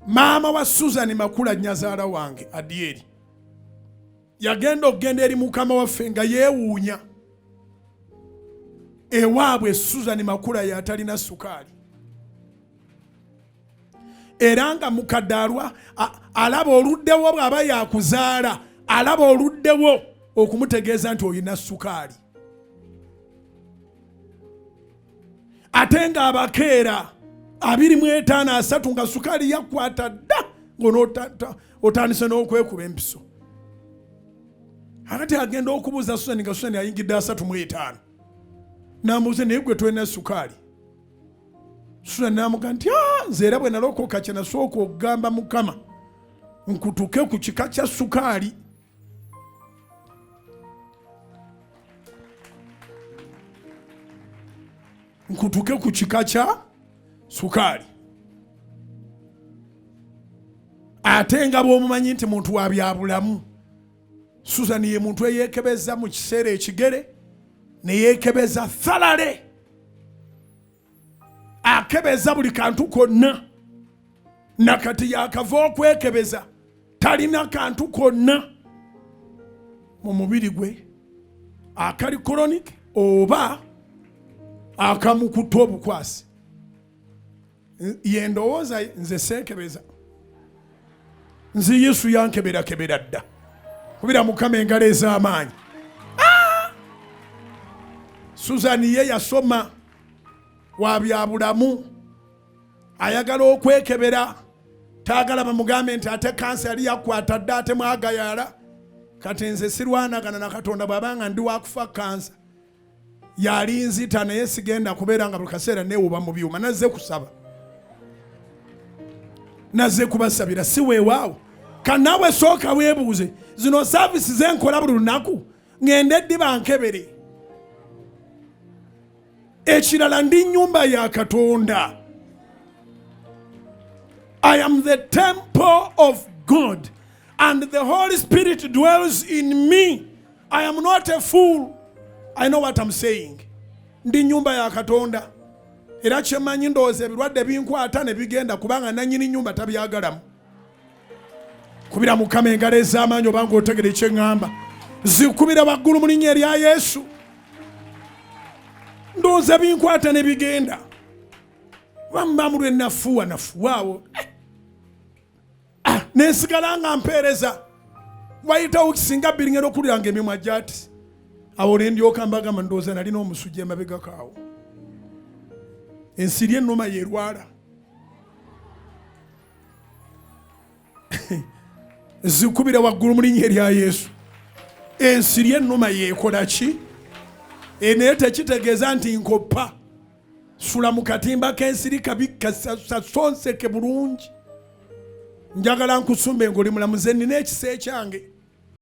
Maama wa Susan Makula nyazaala wange Adieri yagenda okugenda eri Mukama waffe nga yewunya ewaabwe Susan Makula yatalina sukaali era nga mukadaalwa alaba oluddewo bw'aba yakuzaala alaba oluddewo okumutegeeza nti olina sukaali ate nga abakeera 25 nga sukaali yakwata dda ng'otandise n'okwekuba empiso akati agenda okubuuza Susan nga Susan ayingidde 35 n'amubuuza naye gwe tolina sukaali Susan n'amugamba nti nze era bwe nalokoka kye nasooka okugamba Mukama nkutuke ku kika kya sukaali nkutuke ku kika kya sukaali ate nga bw'omumanyi nti muntu wa byabulamu Susan ye muntu eyeekebeza mu kiseera ekigere ne yeekebeza thalale akebeza buli kantu konna nakati yakava okwekebeza talina kantu konna mu mubiri gwe akali chronic oba akamukuta obukwasi yendowooza nze seekebeza nze Yesu yankeberakebera dda kubira Mukama engalo ez'amaanyi. Susan ye yasoma wa byabulamu ayagala okwekebera taagala bamugambe nti ate kansa yali yakwata dda ate mwagayala kati nze sirwanagana na Katonda bw'abanga ndi wakufa kansa yali nzita naye sigenda kubeera nga buli kaseera neewuba mu byuma nazze kusaba nazze kubasabira si weewaawo kanaawe sooka weebuuze zino saavisi zenkola buli lunaku ngende ddi bankebere ekirala ndi nnyumba ya Katonda. I am the temple of God and the Holy Spirit dwells in me. I am not a fool. I know what I'm saying. Ndi nyumba ya Katonda era kyemanyi ndowooza ebirwadde binkwata ne bigenda kubanga nannyini nyumba tabyagalamu kubira Mukama engalo ez'amaanyi obanga otegere ekyeŋŋamba zikubira waggulu mu linnya erya Yesu ndowooza binkwata ne bigenda wambamulwe nafuwaawo nensigala nga mpeereza wayitawo kisinga 2 ngenda okuliranga emimwa gyati awo ne ndyoka mbagamba ndowooza nalina omusujja emabega kaawo ensiri ennuma yerwala zikubira waggulu mu linnya erya Yesu ensiri ennuma yeekola ki naye tekitegeeza nti nkoppa sula mu katimba k'ensiri kabi kasonseke bulungi njagala nkusumbe ng'oli mulamuze nina ekisa ekyange